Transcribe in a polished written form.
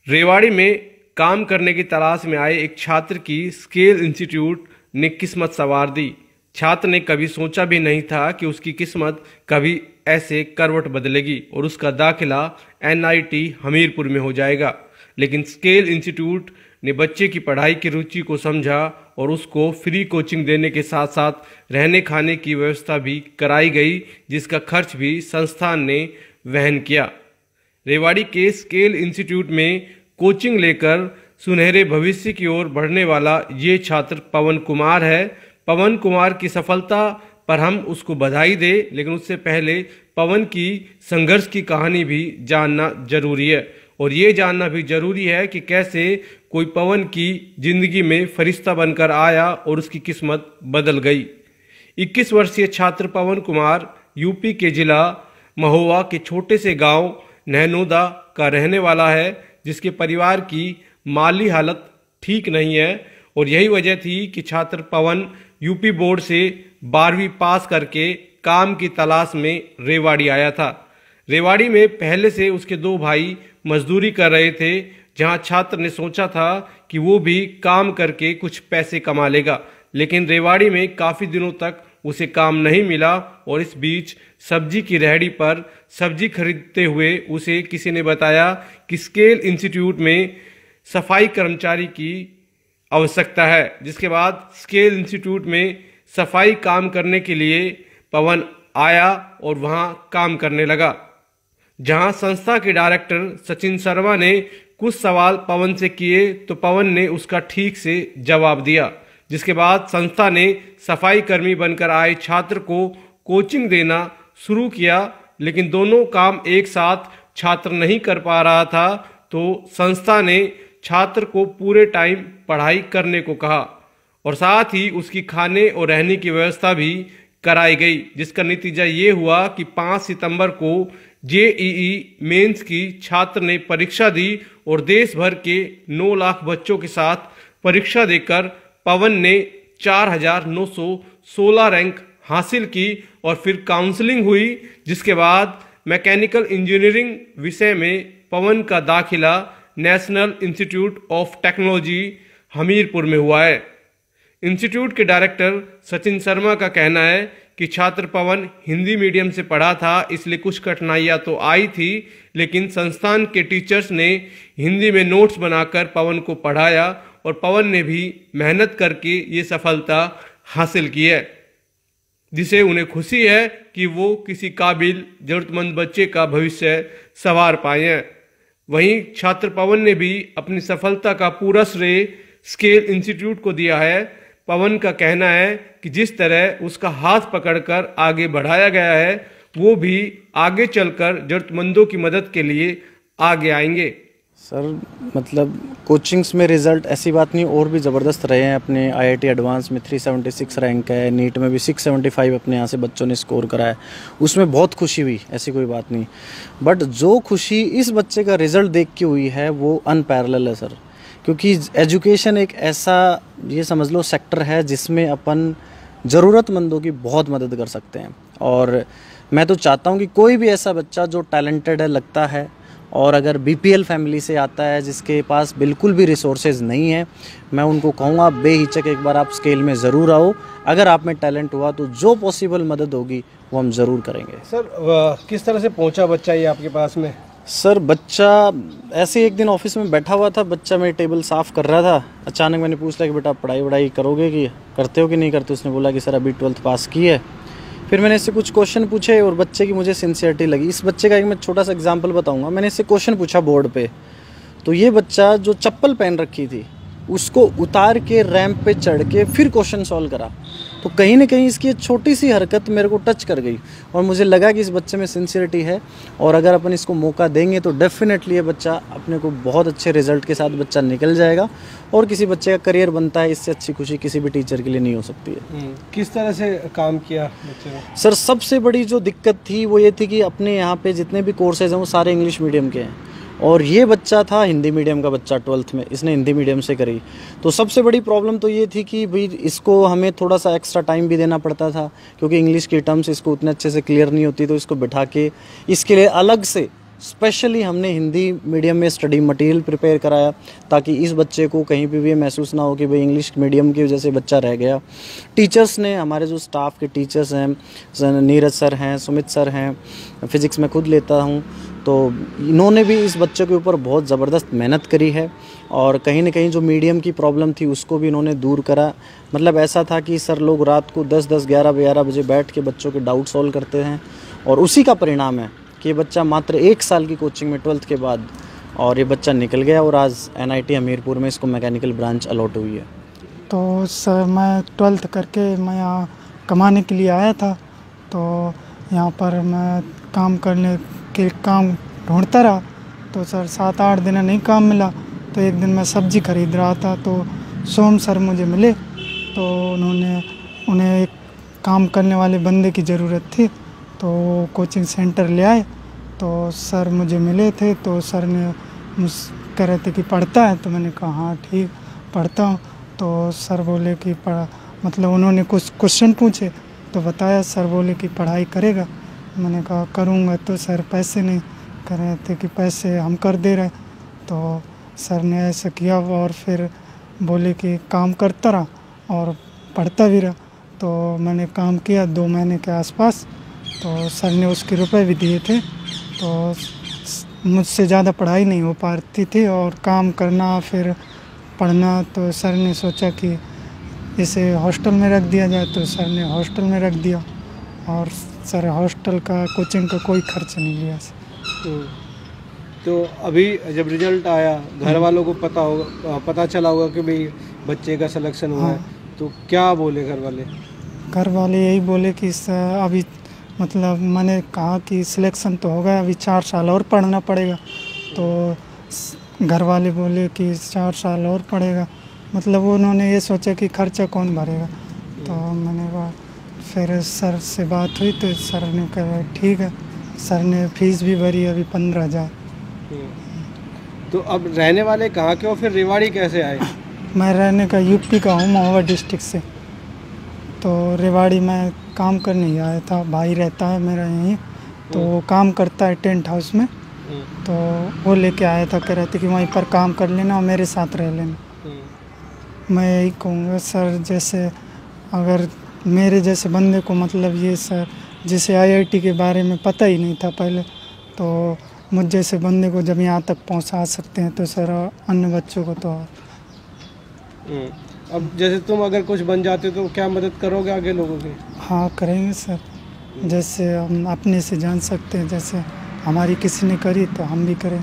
रेवाड़ी में काम करने की तलाश में आए एक छात्र की स्केल इंस्टीट्यूट ने किस्मत संवार दी। छात्र ने कभी सोचा भी नहीं था कि उसकी किस्मत कभी ऐसे करवट बदलेगी और उसका दाखिला एनआईटी हमीरपुर में हो जाएगा। लेकिन स्केल इंस्टीट्यूट ने बच्चे की पढ़ाई की रुचि को समझा और उसको फ्री कोचिंग देने के साथ साथ रहने खाने की व्यवस्था भी कराई गई, जिसका खर्च भी संस्थान ने वहन किया। रेवाड़ी के स्केल इंस्टीट्यूट में कोचिंग लेकर सुनहरे भविष्य की ओर बढ़ने वाला ये छात्र पवन कुमार है। पवन कुमार की सफलता पर हम उसको बधाई दें, लेकिन उससे पहले पवन की संघर्ष की कहानी भी जानना जरूरी है और ये जानना भी जरूरी है कि कैसे कोई पवन की जिंदगी में फरिश्ता बनकर आया और उसकी किस्मत बदल गई। 21 वर्षीय छात्र पवन कुमार यूपी के जिला महोबा के छोटे से गांव नहनोदा का रहने वाला है, जिसके परिवार की माली हालत ठीक नहीं है और यही वजह थी कि छात्र पवन यूपी बोर्ड से 12वीं पास करके काम की तलाश में रेवाड़ी आया था। रेवाड़ी में पहले से उसके 2 भाई मजदूरी कर रहे थे, जहां छात्र ने सोचा था कि वो भी काम करके कुछ पैसे कमा लेगा, लेकिन रेवाड़ी में काफी दिनों तक उसे काम नहीं मिला और इस बीच सब्जी की रेहड़ी पर सब्जी खरीदते हुए उसे किसी ने बताया कि स्केल इंस्टीट्यूट में सफाई कर्मचारी की आवश्यकता है। जिसके बाद स्केल इंस्टीट्यूट में सफाई काम करने के लिए पवन आया और वहां काम करने लगा, जहां संस्था के डायरेक्टर सचिन शर्मा ने कुछ सवाल पवन से किए तो पवन ने उसका ठीक से जवाब दिया। जिसके बाद संस्था ने सफाई कर्मी बनकर आए छात्र को कोचिंग देना शुरू किया, लेकिन दोनों काम एक साथ छात्र नहीं कर पा रहा था, तो संस्था ने छात्र को पूरे टाइम पढ़ाई करने को कहा और साथ ही उसकी खाने और रहने की व्यवस्था भी कराई गई, जिसका नतीजा ये हुआ कि 5 सितंबर को जेईई मेंस की छात्र ने परीक्षा दी और देश भर के 9 लाख बच्चों के साथ परीक्षा देकर पवन ने 4,916 रैंक हासिल की और फिर काउंसलिंग हुई, जिसके बाद मैकेनिकल इंजीनियरिंग विषय में पवन का दाखिला national institute of technology Hamirpur में हुआ है। इंस्टीट्यूट के डायरेक्टर सचिन शर्मा का कहना है कि छात्र पवन हिंदी मीडियम से पढ़ा था, इसलिए कुछ कठिनाइयां तो आई थी, लेकिन संस्थान के टीचर्स ने हिंदी में नोट्स बनाकर पवन को पढ़ाया और पवन ने भी मेहनत करके ये सफलता हासिल की है, जिसे उन्हें खुशी है कि वो किसी काबिल जरूरतमंद बच्चे का भविष्य संवार पाए हैं। वहीं छात्र पवन ने भी अपनी सफलता का पूरा श्रेय स्केल इंस्टीट्यूट को दिया है। पवन का कहना है कि जिस तरह उसका हाथ पकड़कर आगे बढ़ाया गया है, वो भी आगे चलकर जरूरतमंदों की मदद के लिए आगे आएंगे। सर मतलब कोचिंग्स में रिज़ल्ट ऐसी बात नहीं, और भी ज़बरदस्त रहे हैं। अपने आईआईटी एडवांस में 376 रैंक है, नीट में भी 675 अपने यहाँ से बच्चों ने स्कोर करा है, उसमें बहुत खुशी हुई, ऐसी कोई बात नहीं। बट जो खुशी इस बच्चे का रिज़ल्ट देख के हुई है वो अनपैरेलल है सर, क्योंकि एजुकेशन एक ऐसा ये समझ लो सेक्टर है जिसमें अपन ज़रूरतमंदों की बहुत मदद कर सकते हैं। और मैं तो चाहता हूँ कि कोई भी ऐसा बच्चा जो टैलेंटेड है लगता है और अगर बीपीएल फैमिली से आता है जिसके पास बिल्कुल भी रिसोर्सेज नहीं है, मैं उनको कहूँगा बेहिचक एक बार आप स्केल में ज़रूर आओ। अगर आप में टैलेंट हुआ तो जो पॉसिबल मदद होगी वो हम ज़रूर करेंगे। सर किस तरह से पहुँचा बच्चा ये आपके पास में? सर बच्चा ऐसे एक दिन ऑफिस में बैठा हुआ था, बच्चा मेरी टेबल साफ़ कर रहा था। अचानक मैंने पूछा कि बेटा पढ़ाई करोगे कि करते हो कि नहीं करते? उसने बोला कि सर अभी 12th पास की है। फिर मैंने इससे कुछ क्वेश्चन पूछे और बच्चे की मुझे सिंसियरिटी लगी। इस बच्चे का एक मैं छोटा सा एग्जांपल बताऊंगा। मैंने इससे क्वेश्चन पूछा बोर्ड पे, तो ये बच्चा जो चप्पल पहन रखी थी उसको उतार के रैंप पे चढ़ के फिर क्वेश्चन सॉल्व करा। तो कहीं ना कहीं इसकी छोटी सी हरकत मेरे को टच कर गई और मुझे लगा कि इस बच्चे में सिंसियरिटी है और अगर अपन इसको मौका देंगे तो डेफिनेटली ये बच्चा अपने को बहुत अच्छे रिजल्ट के साथ बच्चा निकल जाएगा और किसी बच्चे का करियर बनता है। इससे अच्छी खुशी किसी भी टीचर के लिए नहीं हो सकती है। किस तरह से काम किया बच्चे ने? सर सबसे बड़ी जो दिक्कत थी वो ये थी कि अपने यहाँ पे जितने भी कोर्सेज हैं वो सारे इंग्लिश मीडियम के हैं और ये बच्चा था हिंदी मीडियम का बच्चा, 12th में इसने हिंदी मीडियम से करी। तो सबसे बड़ी प्रॉब्लम तो ये थी कि भाई इसको हमें थोड़ा सा एक्स्ट्रा टाइम भी देना पड़ता था क्योंकि इंग्लिश की टर्म्स इसको उतने अच्छे से क्लियर नहीं होती, तो इसको बिठा के इसके लिए अलग से स्पेशली हमने हिंदी मीडियम में स्टडी मटेरियल प्रिपेयर कराया ताकि इस बच्चे को कहीं पे भी ये महसूस ना हो कि भाई इंग्लिश मीडियम की वजह से बच्चा रह गया। टीचर्स ने, हमारे जो स्टाफ के टीचर्स हैं, नीरज सर हैं, सुमित सर हैं, फिज़िक्स में खुद लेता हूँ, तो इन्होंने भी इस बच्चे के ऊपर बहुत ज़बरदस्त मेहनत करी है और कहीं ना कहीं जो मीडियम की प्रॉब्लम थी उसको भी इन्होंने दूर करा। मतलब ऐसा था कि सर लोग रात को 10-10, 11-11 बजे बैठ के बच्चों के डाउट सॉल्व करते हैं और उसी का परिणाम है कि ये बच्चा मात्र 1 साल की कोचिंग में 12th के बाद और ये बच्चा निकल गया और आज NIT हमीरपुर में इसको मैकेनिकल ब्रांच अलॉट हुई है। तो सर मैं 12th करके मैं यहाँ कमाने के लिए आया था, तो यहाँ पर मैं काम ढूंढता रहा, तो सर 7-8 दिन नहीं काम मिला। तो एक दिन मैं सब्ज़ी खरीद रहा था तो सोम सर मुझे मिले, तो उन्हें एक काम करने वाले बंदे की ज़रूरत थी, तो कोचिंग सेंटर ले आए। तो सर मुझे मिले थे, तो सर ने कह रहे थे कि पढ़ता है, तो मैंने कहा हाँ ठीक पढ़ता हूँ। तो सर बोले कि मतलब उन्होंने कुछ क्वेश्चन पूछे तो बताया, सर बोले कि पढ़ाई करेगा। मैंने कहा करूँगा, तो सर पैसे नहीं कर रहे थे कि पैसे हम कर दे रहे। तो सर ने ऐसा किया और फिर बोले कि काम करता रहा और पढ़ता भी रहा। तो मैंने काम किया 2 महीने के आसपास, तो सर ने उसके रुपए भी दिए थे। तो मुझसे ज़्यादा पढ़ाई नहीं हो पाती थी और काम करना फिर पढ़ना, तो सर ने सोचा कि इसे हॉस्टल में रख दिया जाए, तो सर ने हॉस्टल में रख दिया और सर हॉस्टल का कोचिंग का कोई खर्च नहीं लिया। तो अभी जब रिजल्ट आया घर वालों को पता चला होगा कि भाई बच्चे का सिलेक्शन हुआ है, तो क्या बोले घर वाले? घर वाले यही बोले कि अभी मतलब मैंने कहा कि सिलेक्शन तो हो गया, अभी 4 साल और पढ़ना पड़ेगा। तो घर वाले बोले कि 4 साल और पढ़ेगा, मतलब उन्होंने ये सोचा कि खर्चा कौन भरेगा। तो मैंने कहा, फिर सर से बात हुई तो सर ने कहा ठीक है। सर ने फीस भी भरी अभी 15,000। तो अब रहने वाले कहाँ के हो, फिर रेवाड़ी कैसे आए? मैं रहने का यूपी का हूँ, महोबा डिस्ट्रिक्ट से। तो रेवाड़ी में काम करने ही आया था, भाई रहता है मेरा यहीं, तो वो काम करता है टेंट हाउस में, तो वो लेके आया था, कह रहे थे कि वहीं पर काम कर लेना और मेरे साथ रह लेना। मैं यही कहूँगा सर, जैसे अगर मेरे जैसे बंदे को मतलब ये सर जिसे IIT के बारे में पता ही नहीं था पहले, तो मुझ जैसे बंदे को जब यहाँ तक पहुँचा सकते हैं तो सर अन्य बच्चों को तो। अब जैसे तुम अगर कुछ बन जाते तो क्या मदद करोगे आगे लोगों की? हाँ करेंगे सर, जैसे हम अपने से जान सकते हैं, जैसे हमारी किसी ने करी तो हम भी करें।